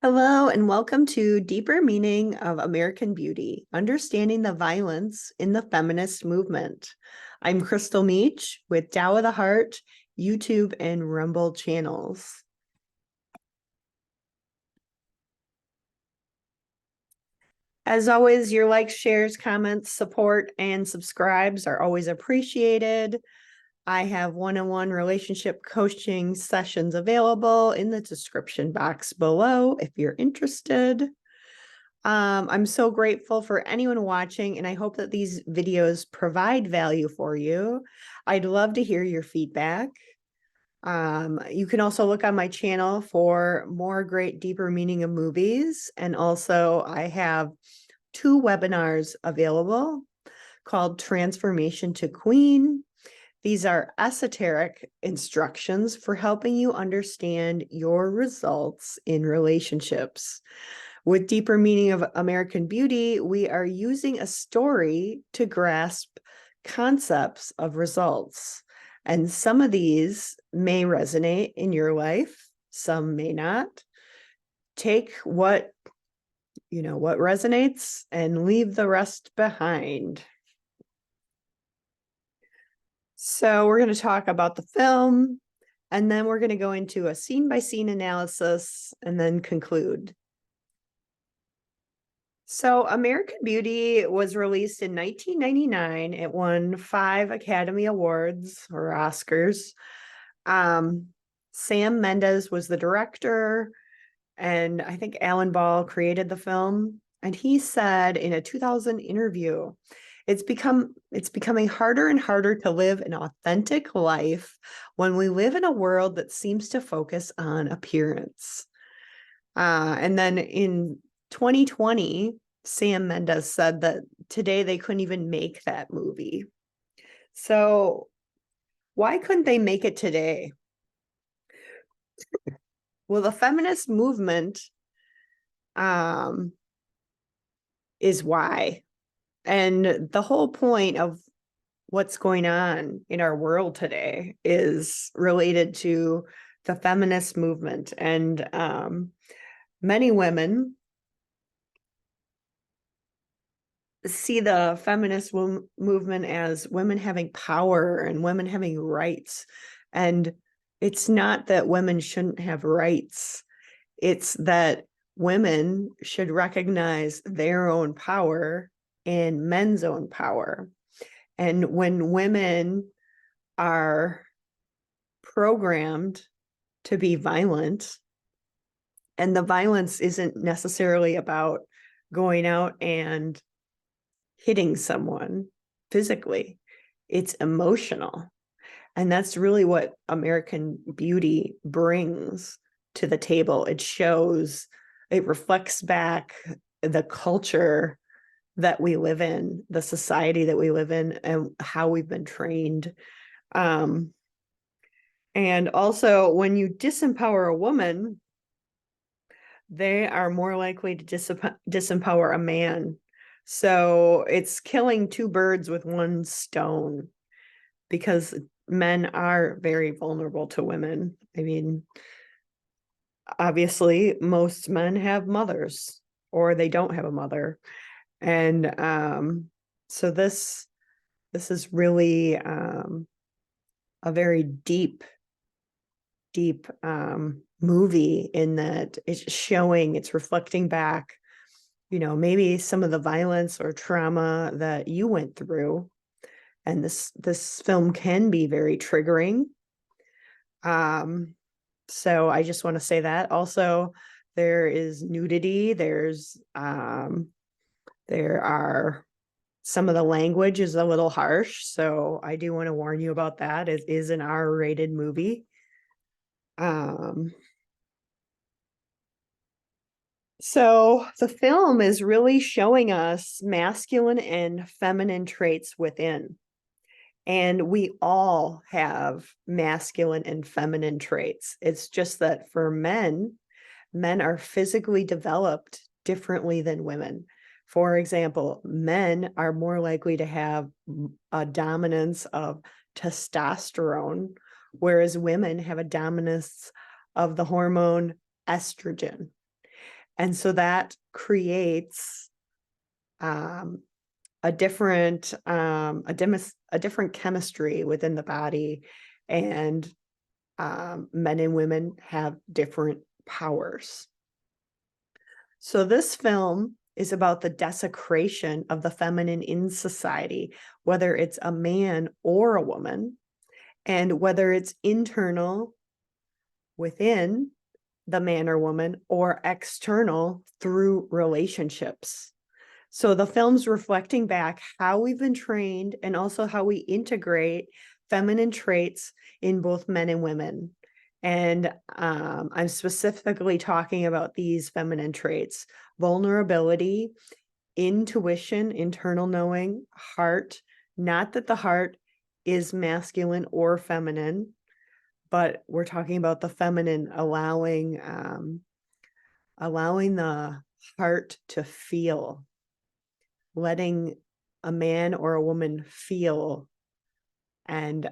Hello, and welcome to Deeper Meaning of American Beauty, Understanding the Violence in the Feminist Movement. I'm Crystal Meach with Tao of the Heart, YouTube, and Rumble channels. As always, your likes, shares, comments, support, and subscribes are always appreciated. I have one-on-one relationship coaching sessions available in the description box below if you're interested. I'm so grateful for anyone watching, and I hope that these videos provide value for you. I'd love to hear your feedback. You can also look on my channel for more great deeper meaning of movies. And also I have 2 webinars available called Transformation to Queen. These are esoteric instructions for helping you understand your results in relationships. With Deeper Meaning of American Beauty, we are using a story to grasp concepts of results. And some of these may resonate in your life, some may not. Take what resonates and leave the rest behind. So we're going to talk about the film, and then we're going to go into a scene-by-scene analysis and then conclude. So American Beauty was released in 1999. It won 5 Academy Awards or Oscars. Sam Mendes was the director, and I think Alan Ball created the film. And he said in a 2000 interview, it's becoming harder and harder to live an authentic life when we live in a world that seems to focus on appearance. And then in 2020, Sam Mendes said that today they couldn't even make that movie. So why couldn't they make it today? Well, the feminist movement is why. And the whole point of what's going on in our world today is related to the feminist movement. And many women see the feminist movement as women having power and women having rights. And it's not that women shouldn't have rights. It's that women should recognize their own power and men's own power. And when women are programmed to be violent, and the violence isn't necessarily about going out and hitting someone physically, it's emotional. And that's really what American Beauty brings to the table. It reflects back the culture that we live in, the society that we live in, and how we've been trained. And also, when you disempower a woman, they are more likely to disempower a man. So it's killing 2 birds with 1 stone, because men are very vulnerable to women. I mean, obviously, most men have mothers, or they don't have a mother. And so this is really a very deep movie, in that it's reflecting back, maybe some of the violence or trauma that you went through. And this film can be very triggering. So I just want to say that. Also, there is nudity. There are some of the language is a little harsh. So I do want to warn you about that. It is an R-rated movie. So the film is really showing us masculine and feminine traits within. And we all have masculine and feminine traits. It's just that for men are physically developed differently than women. For example, men are more likely to have a dominance of testosterone, whereas women have a dominance of the hormone estrogen. And so that creates a different chemistry within the body, and men and women have different powers. So this film is about the desecration of the feminine in society, whether it's a man or a woman, and whether it's internal within the man or woman or external through relationships. So the film's reflecting back how we've been trained and also how we integrate feminine traits in both men and women. And I'm specifically talking about these feminine traits: vulnerability, intuition, internal knowing, heart. Not that the heart is masculine or feminine, but we're talking about the feminine allowing the heart to feel, letting a man or a woman feel, and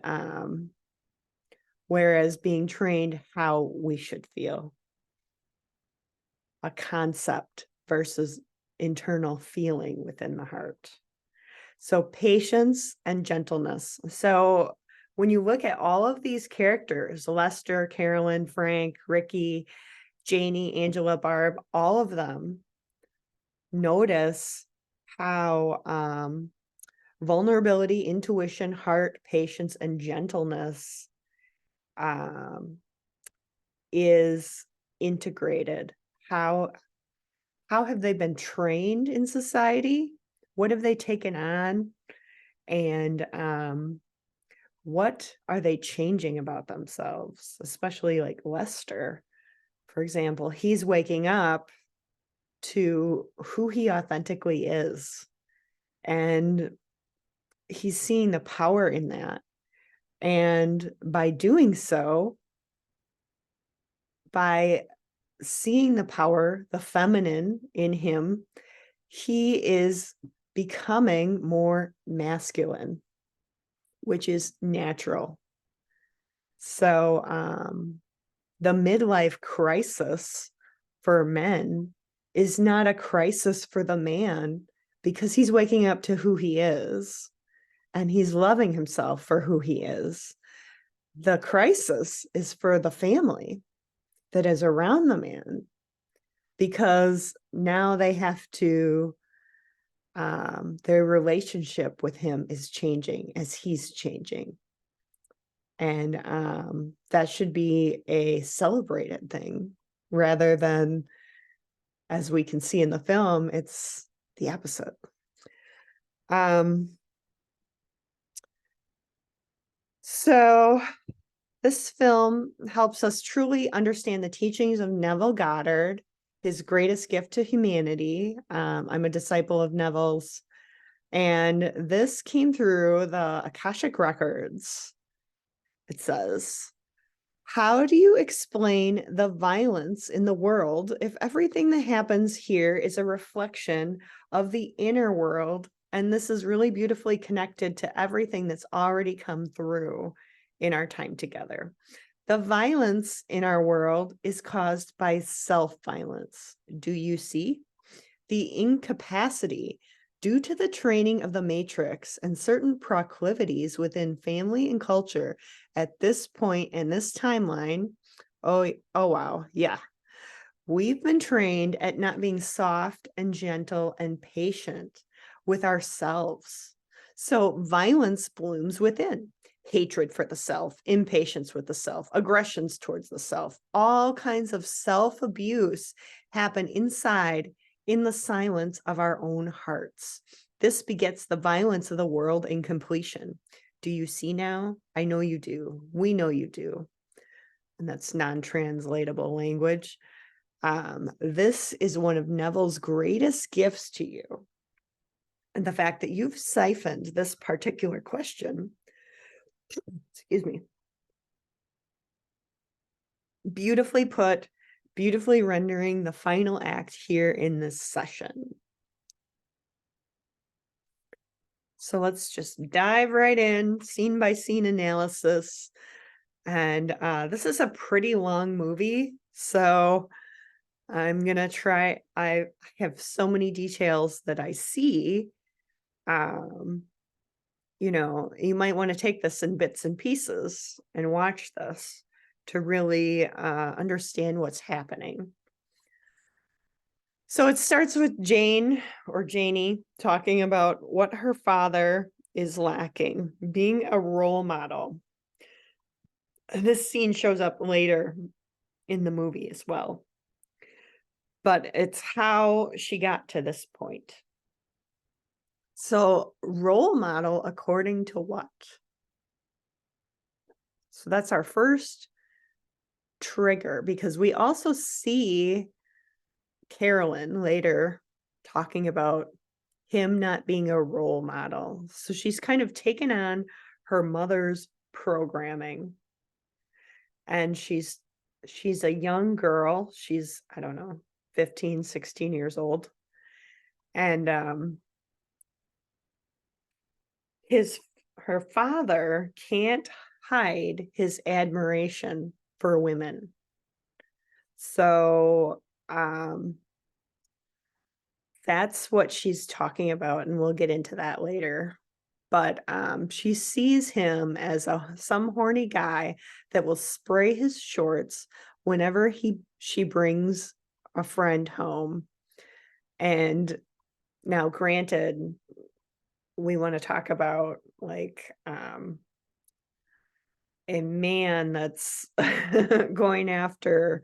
whereas being trained how we should feel, a concept versus internal feeling within the heart. So patience and gentleness. So when you look at all of these characters, Lester, Carolyn, Frank, Ricky, Janie, Angela, Barb, all of them, notice how vulnerability, intuition, heart, patience, and gentleness is integrated. How have they been trained in society? What have they taken on? And what are they changing about themselves? Especially like Lester, for example, he's waking up to who he authentically is, and he's seeing the power in that. And by doing so, by seeing the power, the feminine in him, he is becoming more masculine, which is natural. So the midlife crisis for men is not a crisis for the man, because he's waking up to who he is and he's loving himself for who he is. The crisis is for the family that is around the man, because now they have to, their relationship with him is changing as he's changing. And that should be a celebrated thing rather than, as we can see in the film, it's the opposite. So this film helps us truly understand the teachings of Neville Goddard, his greatest gift to humanity. I'm a disciple of Neville's, and this came through the Akashic Records. It says, how do you explain the violence in the world if everything that happens here is a reflection of the inner world? And this is really beautifully connected to everything that's already come through in our time together. The violence in our world is caused by self-violence. Do you see? The incapacity due to the training of the matrix and certain proclivities within family and culture at this point in this timeline. Oh wow, yeah. We've been trained at not being soft and gentle and patient with ourselves. So violence blooms within. Hatred for the self, impatience with the self, aggressions towards the self, all kinds of self-abuse happen inside in the silence of our own hearts. This begets the violence of the world in completion. Do you see now? I know you do. We know you do. And that's non-translatable language. This is one of Neville's greatest gifts to you. And the fact that you've siphoned this particular question, excuse me, beautifully put, beautifully rendering the final act here in this session. So let's just dive right in, scene by scene analysis. And this is a pretty long movie, so I'm gonna try. I have so many details that I see. You might want to take this in bits and pieces and watch this to really understand what's happening. So it starts with Jane or Janie talking about what her father is lacking, being a role model. This scene shows up later in the movie as well, but it's how she got to this point. So, role model according to what? So that's our first trigger, because we also see Carolyn later talking about him not being a role model. So she's kind of taken on her mother's programming. And she's a young girl. She's, I don't know, 15, 16 years old. And her father can't hide his admiration for women. So that's what she's talking about, and we'll get into that later. But she sees him as some horny guy that will spray his shorts whenever she brings a friend home. And now, granted, we want to talk about like a man that's going after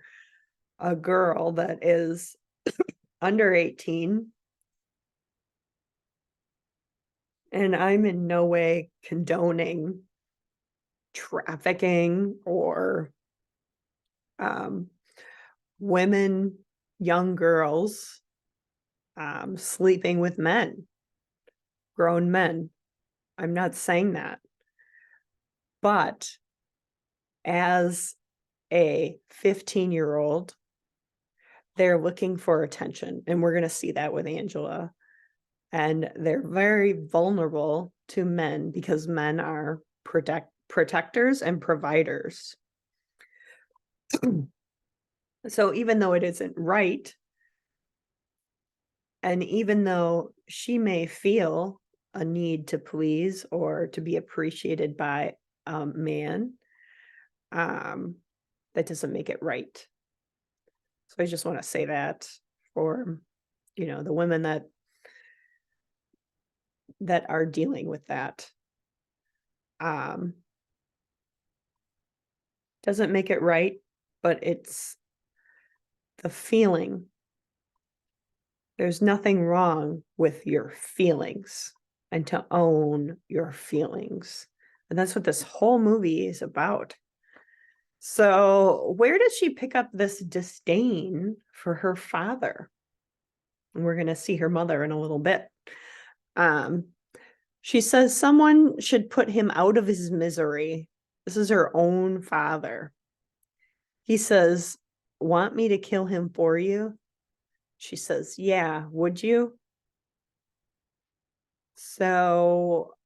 a girl that is under 18. And I'm in no way condoning trafficking or women, young girls sleeping with men, grown men. I'm not saying that. But as a 15-year-old, they're looking for attention. And we're going to see that with Angela. And they're very vulnerable to men because men are protectors and providers. So even though it isn't right, and even though she may feel a need to please or to be appreciated by a man, that doesn't make it right. So I just want to say that for, the women that are dealing with that. Doesn't make it right, but it's the feeling. There's nothing wrong with your feelings, and to own your feelings. And that's what this whole movie is about. So where does she pick up this disdain for her father? And we're going to see her mother in a little bit. She says someone should put him out of his misery. This is her own father. He says, "Want me to kill him for you?" She says, "Yeah, would you?" So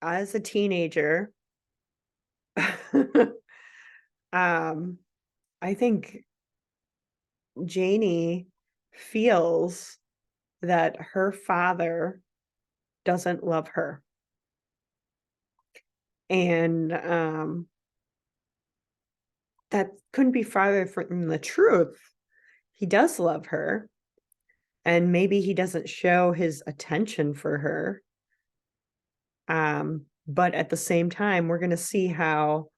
as a teenager, I think Janie feels that her father doesn't love her. And that couldn't be farther from the truth. He does love her, and maybe he doesn't show his attention for her. But at the same time, we're going to see how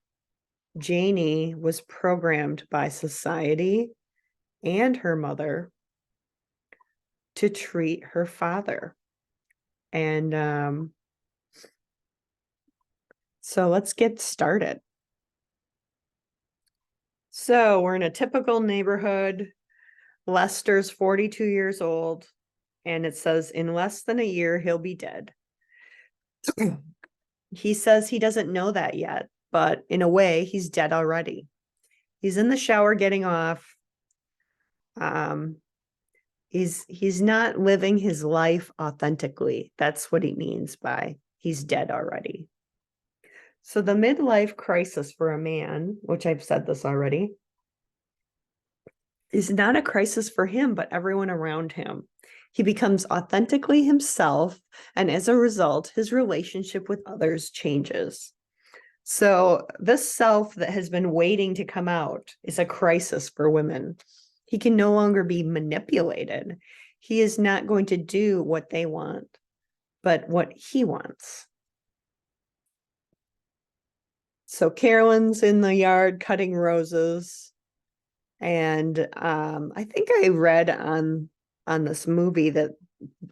Janie was programmed by society and her mother to treat her father. And so let's get started. So we're in a typical neighborhood. Lester's 42 years old, and it says in less than a year, he'll be dead. He says he doesn't know that yet, but in a way, he's dead already. He's in the shower getting off. He's not living his life authentically. That's what he means by he's dead already. So the midlife crisis for a man, which I've said this already, is not a crisis for him, but everyone around him. He becomes authentically himself, and as a result, his relationship with others changes. So, this self that has been waiting to come out is a crisis for women. He can no longer be manipulated. He is not going to do what they want, but what he wants. So, Carolyn's in the yard cutting roses. And I think I read on this movie that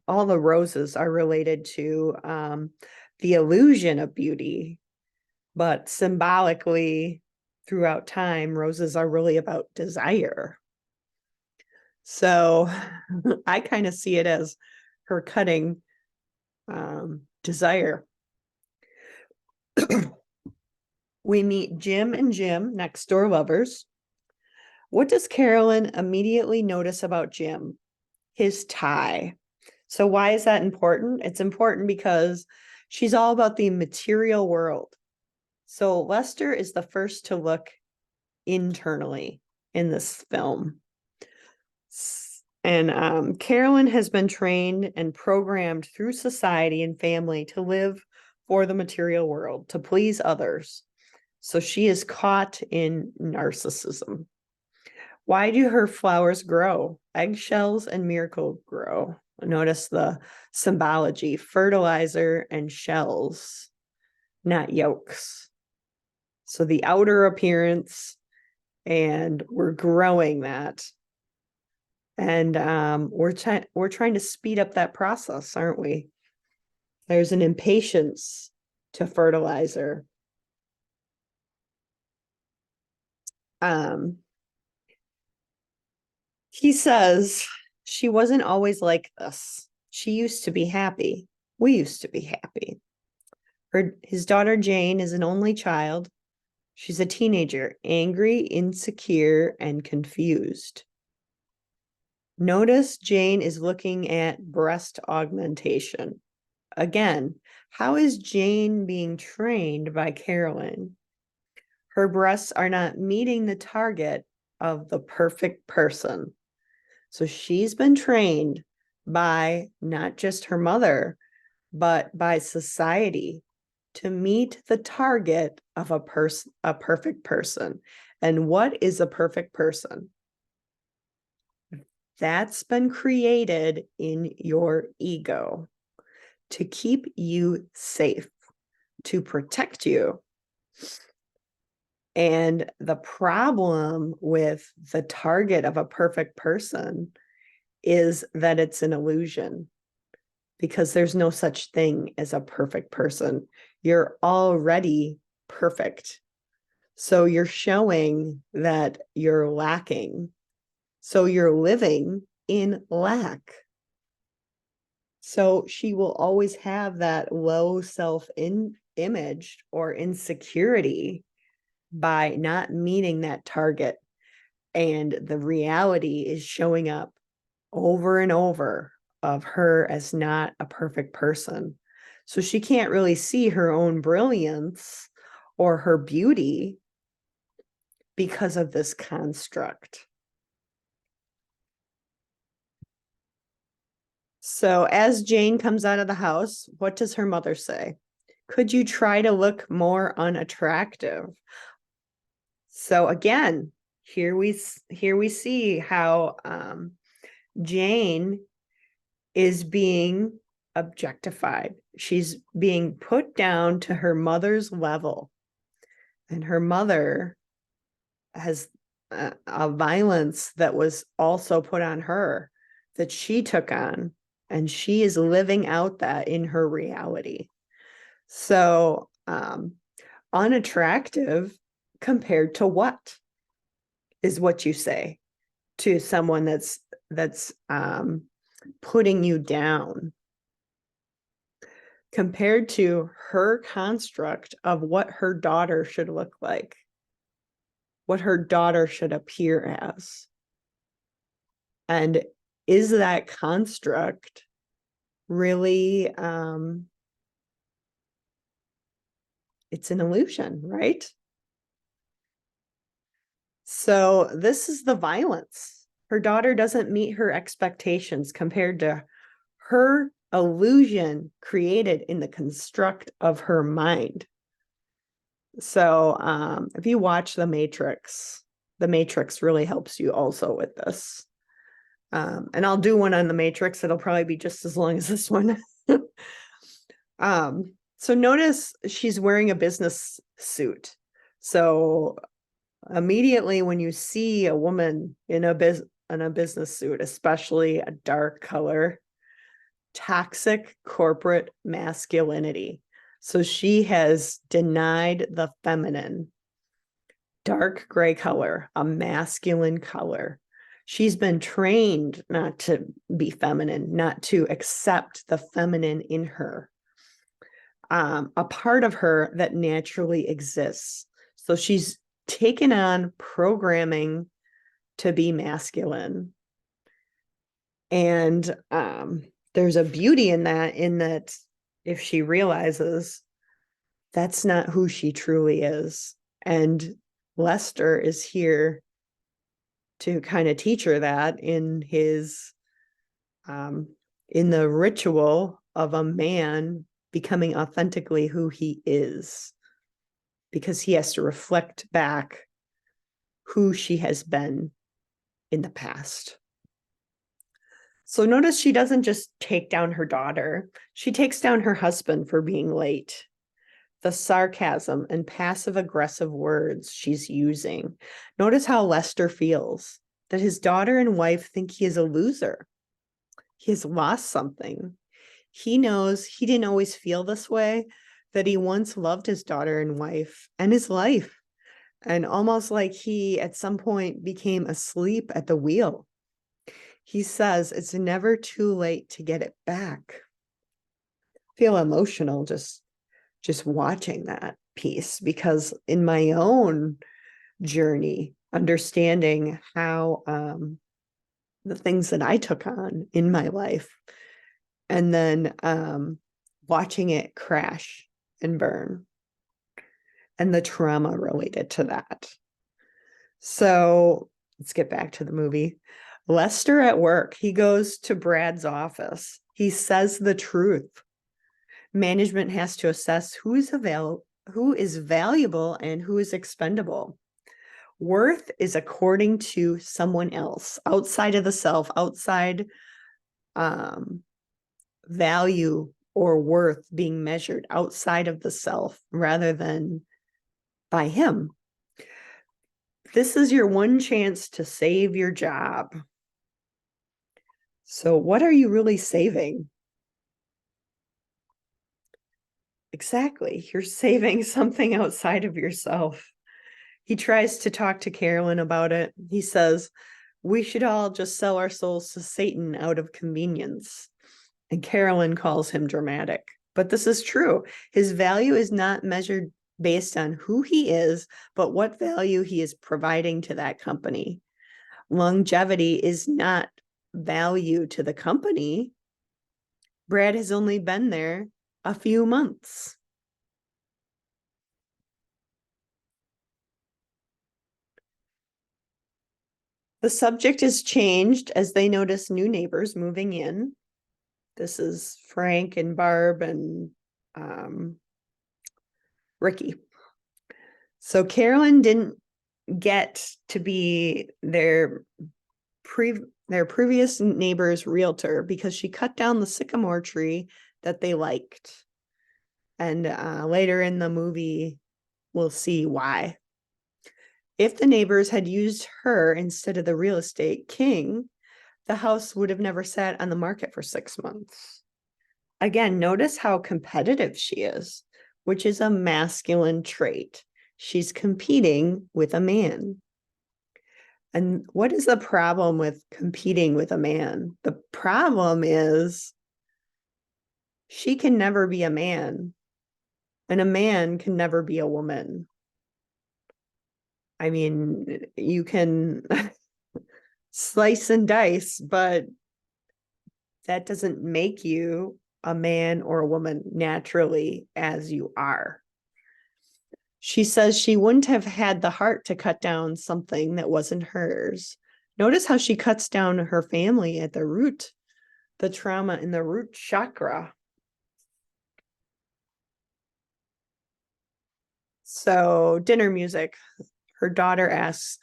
all the roses are related to the illusion of beauty, but symbolically throughout time, roses are really about desire. So I kind of see it as her cutting desire. We meet Jim and Jim, next door lovers. What does Carolyn immediately notice about Jim? His tie. So why is that important? It's important because she's all about the material world. So Lester is the first to look internally in this film. And Carolyn has been trained and programmed through society and family to live for the material world, to please others. So she is caught in narcissism. Why do her flowers grow? Eggshells and miracle grow. Notice the symbology, fertilizer and shells, not yolks. So the outer appearance, and we're growing that. And we're trying to speed up that process, aren't we? There's an impatience to fertilizer. He says she wasn't always like this. She used to be happy. We used to be happy. His daughter Jane is an only child. She's a teenager, angry, insecure, and confused. Notice Jane is looking at breast augmentation. Again, how is Jane being trained by Carolyn? Her breasts are not meeting the target of the perfect person. So she's been trained by not just her mother, but by society to meet the target of a perfect person. And what is a perfect person? That's been created in your ego to keep you safe, to protect you. And the problem with the target of a perfect person is that it's an illusion, because there's no such thing as a perfect person. You're already perfect. So you're showing that you're lacking. So you're living in lack. So she will always have that low self-image or insecurity by not meeting that target. And the reality is showing up over and over of her as not a perfect person. So she can't really see her own brilliance or her beauty because of this construct. So as Jane comes out of the house, what does her mother say? Could you try to look more unattractive? So again, here we see how Jane is being objectified. She's being put down to her mother's level. And her mother has a violence that was also put on her that she took on. And she is living out that in her reality. So unattractive compared to what is what you say to someone that's putting you down, compared to her construct of what her daughter should look like, what her daughter should appear as. And is that construct really, it's an illusion, right? So this is the violence Her daughter doesn't meet her expectations compared to her illusion created in the construct of her mind. So if you watch The Matrix really helps you also with this. And I'll do one on The Matrix. It'll probably be just as long as this one. So notice she's wearing a business suit. So immediately when you see a woman in a business suit, especially a dark color, toxic corporate masculinity. So she has denied the feminine. Dark gray color, a masculine color. She's been trained not to be feminine, not to accept the feminine in her. A part of her that naturally exists. So she's taken on programming to be masculine. And there's a beauty in that if she realizes that's not who she truly is. And Lester is here to kind of teach her that in his in the ritual of a man becoming authentically who he is, because he has to reflect back who she has been in the past. So notice she doesn't just take down her daughter, she takes down her husband for being late. The sarcasm and passive aggressive words she's using. Notice how Lester feels, that his daughter and wife think he is a loser. He has lost something. He knows he didn't always feel this way, that he once loved his daughter and wife and his life, and almost like he at some point became asleep at the wheel. He says it's never too late to get it back. I feel emotional just watching that piece, because in my own journey, understanding how the things that I took on in my life, and then watching it crash and burn, and the trauma related to that. So let's get back to the movie. Lester at work, he goes to Brad's office. He says the truth. Management has to assess who is valuable and who is expendable. Worth is according to someone else, outside of the self, outside value or worth being measured outside of the self rather than by him. This is your one chance to save your job. So what are you really saving? Exactly. You're saving something outside of yourself. He tries to talk to Carolyn about it. He says, we should all just sell our souls to Satan out of convenience. And Carolyn calls him dramatic. But this is true. His value is not measured based on who he is, but what value he is providing to that company. Longevity is not value to the company. Brad has only been there a few months. The subject is changed as they notice new neighbors moving in. This is Frank and Barb and Ricky. So Carolyn didn't get to be their previous neighbor's realtor because she cut down the sycamore tree that they liked. And later in the movie, we'll see why. If the neighbors had used her instead of the real estate king, the house would have never sat on the market for 6 months. Again, notice how competitive she is, which is a masculine trait. She's competing with a man. And what is the problem with competing with a man? The problem is she can never be a man, and a man can never be a woman. I mean, you can slice and dice, but that doesn't make you a man or a woman naturally as you are. She says she wouldn't have had the heart to cut down something that wasn't hers. Notice how she cuts down her family at the root, the trauma in the root chakra. So, dinner music. Her daughter asks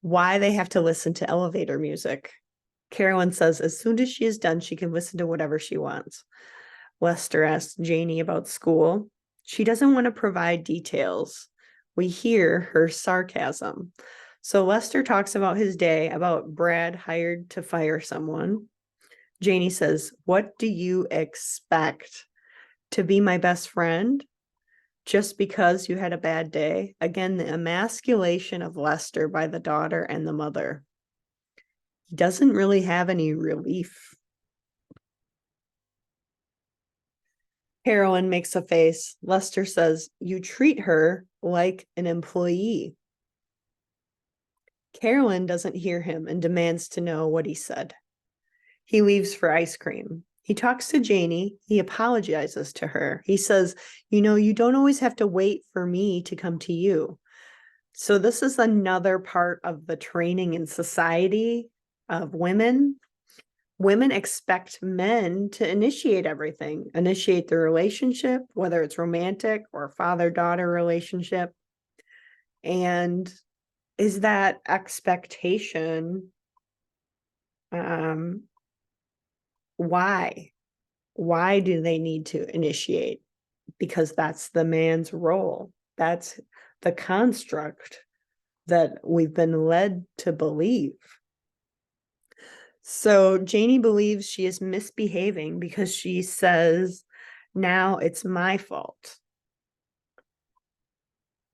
why they have to listen to elevator music. Carolyn says as soon as she is done, she can listen to whatever she wants. Lester asks Janie about school. She doesn't want to provide details. We hear her sarcasm. So Lester talks about his day, about Brad hired to fire someone. Janie says, "What do you expect? To be my best friend? Just because you had a bad day?" Again, the emasculation of Lester by the daughter and the mother. He doesn't really have any relief. Carolyn makes a face. Lester says, "You treat her like an employee." Carolyn doesn't hear him and demands to know what he said. He leaves for ice cream. He talks to Janie. He apologizes to her. He says, you don't always have to wait for me to come to you. So this is another part of the training in society of women. Women expect men to initiate everything, initiate the relationship, whether it's romantic or father-daughter relationship. And is that expectation, why? Why do they need to initiate? Because that's the man's role. That's the construct that we've been led to believe. So Janie believes she is misbehaving because she says, now it's my fault.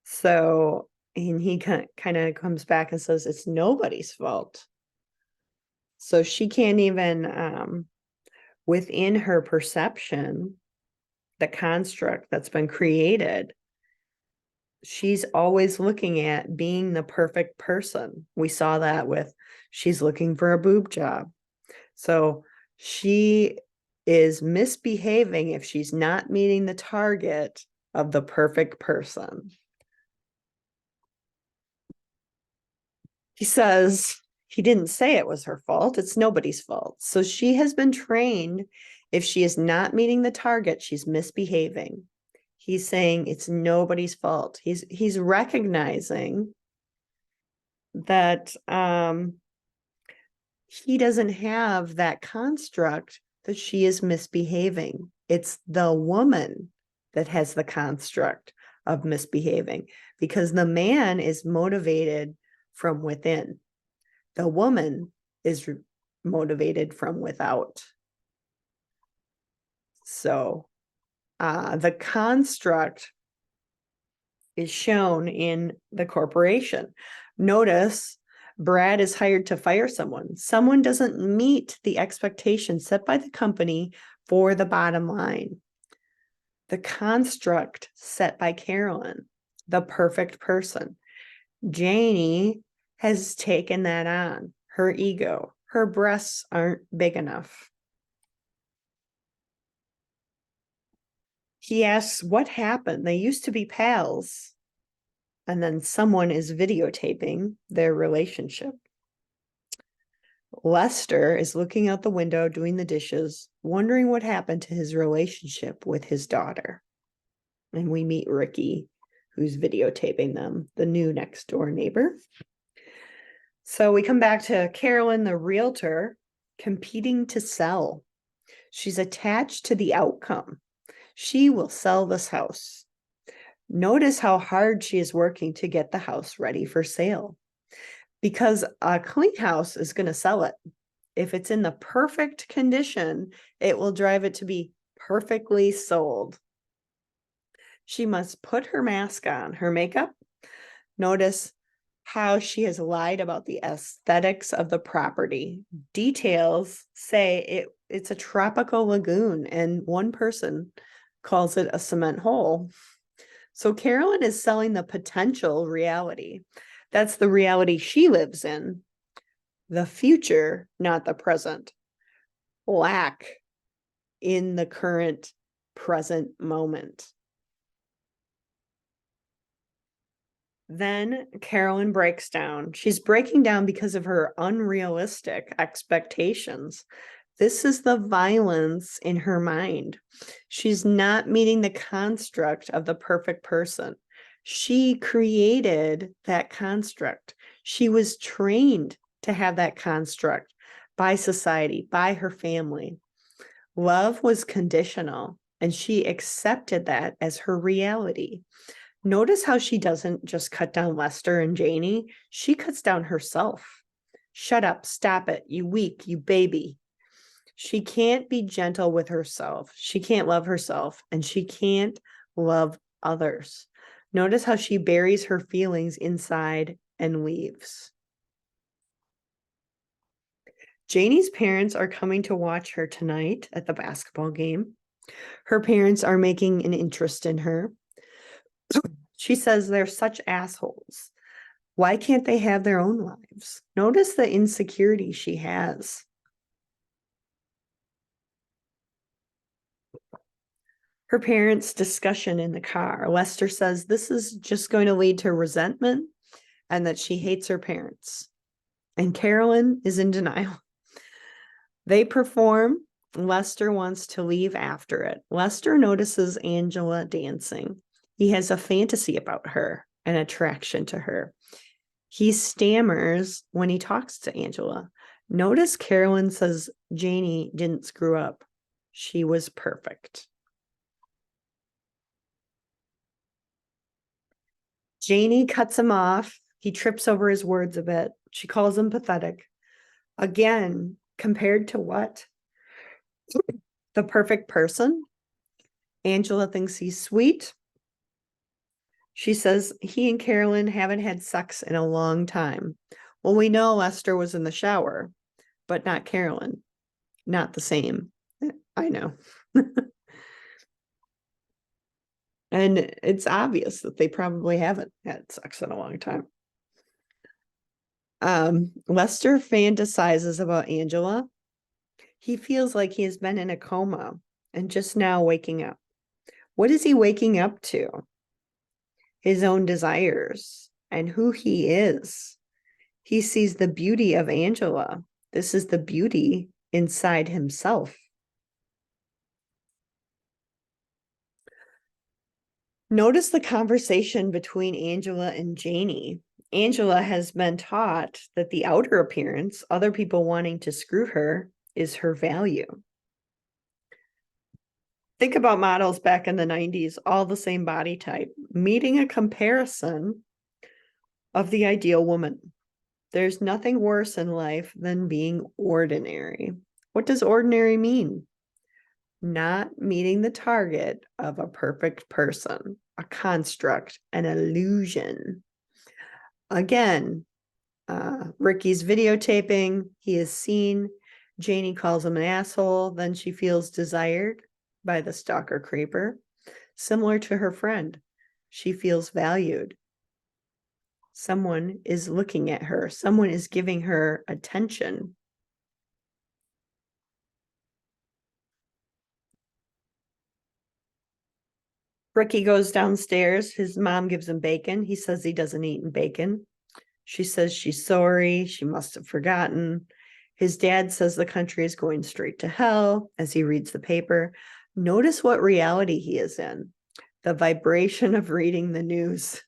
So, and he kind of comes back and says, it's nobody's fault. So she can't even, within her perception, the construct that's been created, she's always looking at being the perfect person. We saw that with, she's looking for a boob job. So she is misbehaving if she's not meeting the target of the perfect person. He says he didn't say it was her fault. It's nobody's fault. So she has been trained, if she is not meeting the target, she's misbehaving. He's saying it's nobody's fault. He's recognizing that he doesn't have that construct that she is misbehaving. It's the woman that has the construct of misbehaving, because the man is motivated from within. The woman is motivated from without. So the construct is shown in the corporation. Notice Brad is hired to fire someone. Someone doesn't meet the expectations set by the company for the bottom line. The construct set by Carolyn, the perfect person. Janie has taken that on, her ego. Her breasts aren't big enough. He asks, what happened? They used to be pals. And then someone is videotaping their relationship. Lester is looking out the window, doing the dishes, wondering what happened to his relationship with his daughter. And we meet Ricky, who's videotaping them, the new next door neighbor. So we come back to Carolyn, the realtor, competing to sell. She's attached to the outcome. She will sell this house. Notice how hard she is working to get the house ready for sale, because a clean house is going to sell it. If it's in the perfect condition, it will drive it to be perfectly sold. She must put her mask on, her makeup. Notice how she has lied about the aesthetics of the property. Details say it's a tropical lagoon, and one person calls it a cement hole. So Carolyn is selling the potential reality. That's the reality she lives in. The future, not the present. Lack in the current present moment. Then Carolyn breaks down. She's breaking down because of her unrealistic expectations. This is the violence in her mind. She's not meeting the construct of the perfect person. She created that construct. She was trained to have that construct by society, by her family. Love was conditional, and she accepted that as her reality. Notice how she doesn't just cut down Lester and Janie. She cuts down herself. Shut up, stop it, you weak, you baby. She can't be gentle with herself. She can't love herself, and she can't love others. Notice how she buries her feelings inside and leaves. Janie's parents are coming to watch her tonight at the basketball game. Her parents are making an interest in her. She says they're such assholes. Why can't they have their own lives? Notice the insecurity she has. Her parents' discussion in the car. Lester says this is just going to lead to resentment and that she hates her parents. And Carolyn is in denial. They perform. Lester wants to leave after it. Lester notices Angela dancing. He has a fantasy about her, an attraction to her. He stammers when he talks to Angela. Notice Carolyn says Janie didn't screw up. She was perfect. Janie cuts him off. He trips over his words a bit. She calls him pathetic. Again, compared to what? The perfect person? Angela thinks he's sweet. She says he and Carolyn haven't had sex in a long time. Well, we know Lester was in the shower, but not Carolyn. Not the same. I know. And it's obvious that they probably haven't had sex in a long time. Lester fantasizes about Angela. He feels like he has been in a coma and just now waking up. What is he waking up to? His own desires and who he is. He sees the beauty of Angela. This is the beauty inside himself. Notice the conversation between Angela and Janie. Angela has been taught that the outer appearance, other people wanting to screw her, is her value. Think about models back in the 90s, all the same body type, meeting a comparison of the ideal woman. There's nothing worse in life than being ordinary. What does ordinary mean? Not meeting the target of a perfect person, a construct, an illusion. Again, Ricky's videotaping. He is seen. Janie calls him an asshole. Then she feels desired by the stalker creeper. Similar to her friend, she feels valued. Someone is looking at her. Someone is giving her attention. Ricky goes downstairs. His mom gives him bacon. He says he doesn't eat bacon. She says she's sorry. She must have forgotten. His dad says the country is going straight to hell as he reads the paper. Notice what reality he is in. The vibration of reading the news.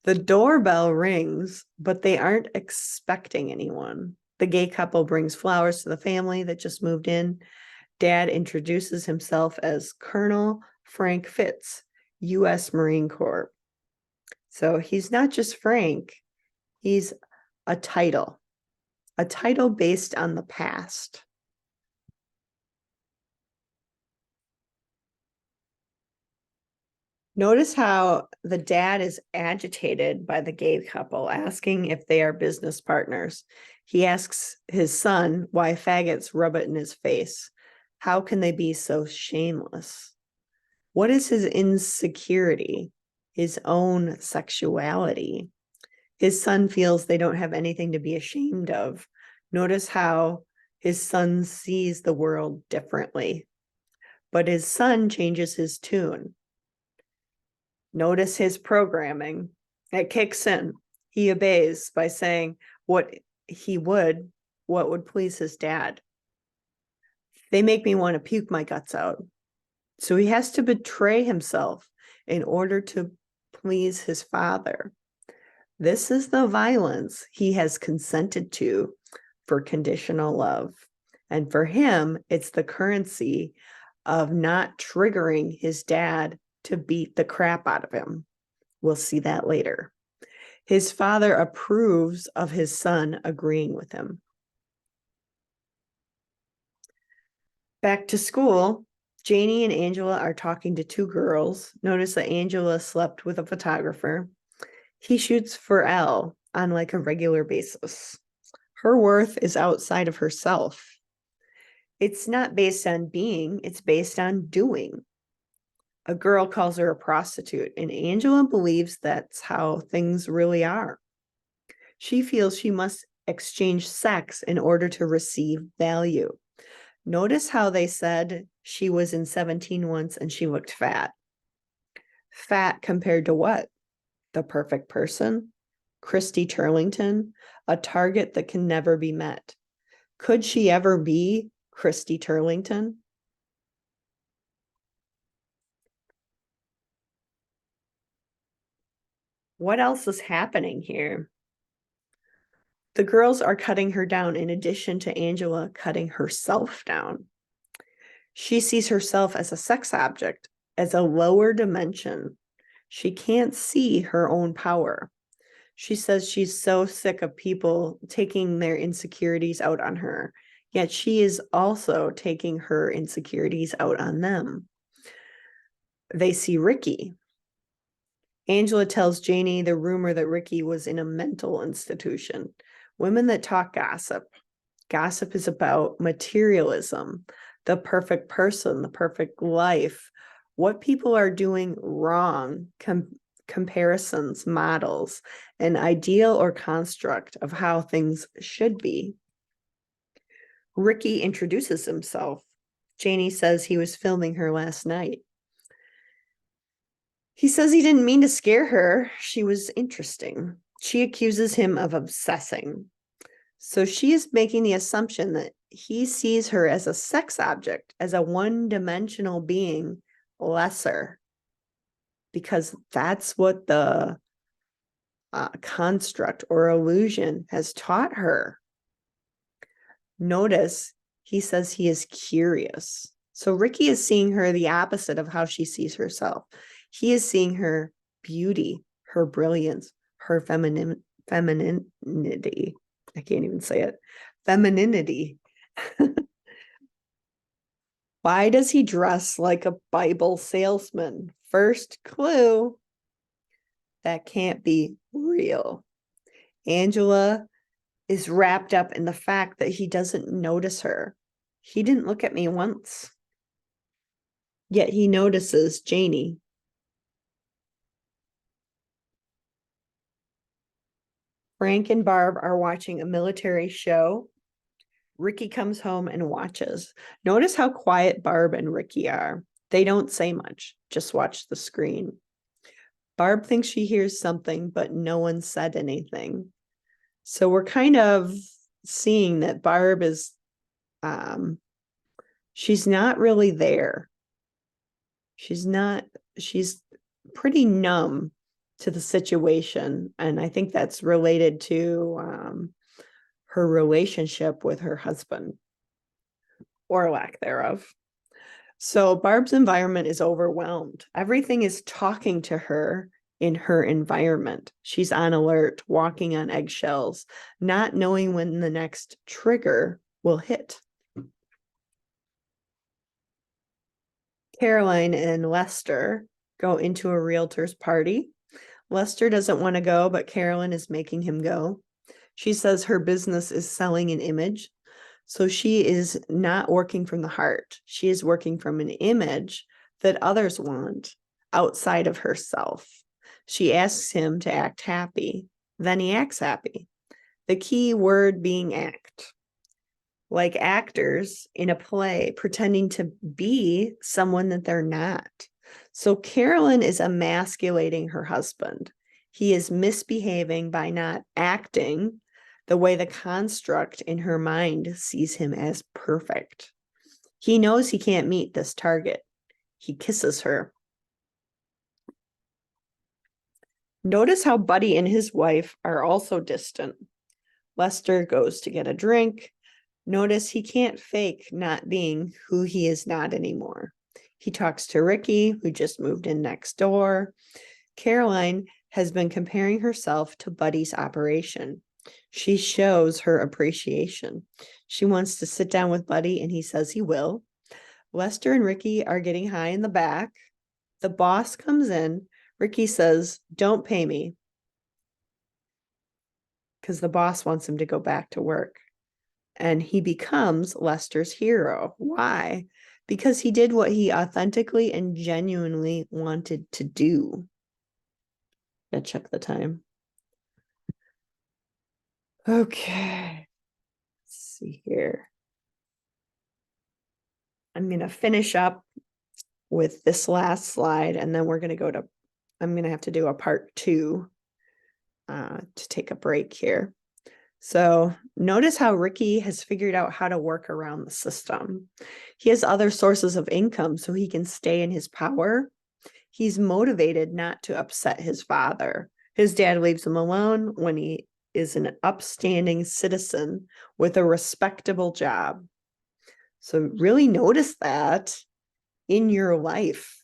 The doorbell rings, but they aren't expecting anyone. The gay couple brings flowers to the family that just moved in. Dad introduces himself as Colonel Frank Fitz, U.S. Marine Corps. So he's not just Frank, he's a title based on the past. Notice how the dad is agitated by the gay couple, asking if they are business partners. He asks his son why faggots rub it in his face. How can they be so shameless? What is his insecurity? His own sexuality. His son feels they don't have anything to be ashamed of. Notice how his son sees the world differently, but his son changes his tune. Notice his programming. It kicks in. He obeys by saying what would please his dad. They make me want to puke my guts out. So he has to betray himself in order to please his father. This is the violence he has consented to for conditional love. And for him, it's the currency of not triggering his dad to beat the crap out of him. We'll see that later. His father approves of his son agreeing with him. Back to school, Janie and Angela are talking to two girls. Notice that Angela slept with a photographer. He shoots for Elle on like a regular basis. Her worth is outside of herself. It's not based on being, it's based on doing. A girl calls her a prostitute, and Angela believes that's how things really are. She feels she must exchange sex in order to receive value. Notice how they said she was in 17 once and she looked fat. Fat compared to what? The perfect person? Christy Turlington? A target that can never be met. Could she ever be Christy Turlington? What else is happening here? The girls are cutting her down in addition to Angela cutting herself down. She sees herself as a sex object, as a lower dimension. She can't see her own power. She says she's so sick of people taking their insecurities out on her, yet she is also taking her insecurities out on them. They see Ricky. Angela tells Janie the rumor that Ricky was in a mental institution. Women that talk gossip. Gossip is about materialism, the perfect person, the perfect life, what people are doing wrong, comparisons, models, an ideal or construct of how things should be. Ricky introduces himself. Janie says he was filming her last night. He says he didn't mean to scare her. She was interesting. She accuses him of obsessing. So she is making the assumption that he sees her as a sex object, as a one-dimensional being, lesser, because that's what the construct or illusion has taught her. Notice he says he is curious. So Ricky is seeing her the opposite of how she sees herself. He is seeing her beauty, her brilliance, her femininity. I can't even say it. Femininity. Why does he dress like a Bible salesman? First clue. That can't be real. Angela is wrapped up in the fact that he doesn't notice her. He didn't look at me once. Yet he notices Janie. Frank and Barb are watching a military show. Ricky comes home and watches. Notice how quiet Barb and Ricky are. They don't say much, just watch the screen. Barb thinks she hears something, but no one said anything. So we're kind of seeing that Barb is, she's not really there. She's pretty numb to the situation. And I think that's related to her relationship with her husband, or lack thereof. So Barb's environment is overwhelmed. Everything is talking to her in her environment. She's on alert, walking on eggshells, not knowing when the next trigger will hit. Caroline and Lester go into a realtor's party. Lester doesn't want to go, but Carolyn is making him go. She says her business is selling an image. So she is not working from the heart. She is working from an image that others want outside of herself. She asks him to act happy. Then he acts happy. The key word being act. Like actors in a play pretending to be someone that they're not. So Carolyn is emasculating her husband. He is misbehaving by not acting the way the construct in her mind sees him as perfect. He knows he can't meet this target. He kisses her. Notice how Buddy and his wife are also distant. Lester goes to get a drink. Notice he can't fake not being who he is not anymore. He talks to Ricky, who just moved in next door. Caroline has been comparing herself to Buddy's operation. She shows her appreciation. She wants to sit down with Buddy, and he says he will. Lester and Ricky are getting high in the back. The boss comes in. Ricky says, "Don't pay me," because the boss wants him to go back to work. And he becomes Lester's hero. Why? Because he did what he authentically and genuinely wanted to do. Gotta check the time. Okay. Let's see here. I'm going to finish up with this last slide, and then we're going to go to, I'm going to have to do a part 2 to take a break here. So notice how Ricky has figured out how to work around the system. He has other sources of income so he can stay in his power. He's motivated not to upset his father. His dad leaves him alone when he is an upstanding citizen with a respectable job. So really notice that in your life.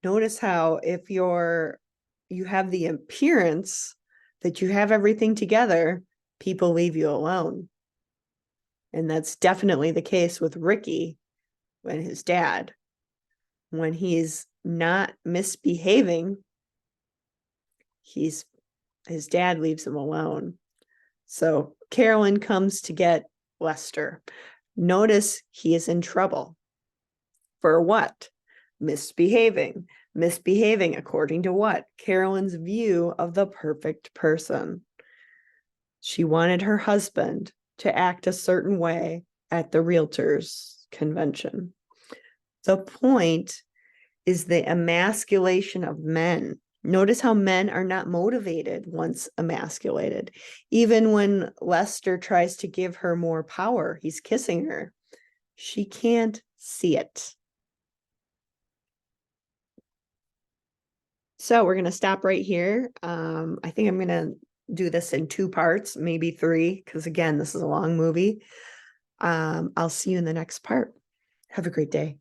Notice how if you have the appearance that you have everything together, people leave you alone. And that's definitely the case with Ricky and his dad. When he's not misbehaving, his dad leaves him alone. So Carolyn comes to get Lester. Notice he is in trouble. For what? Misbehaving. Misbehaving according to what? Carolyn's view of the perfect person. She wanted her husband to act a certain way at the realtors convention. The point is the emasculation of men. Notice how men are not motivated once emasculated. Even when Lester tries to give her more power, he's kissing her. She can't see it. So we're going to stop right here. I think I'm going to do this in 2 parts, maybe 3, because again, this is a long movie. I'll see you in the next part. Have a great day.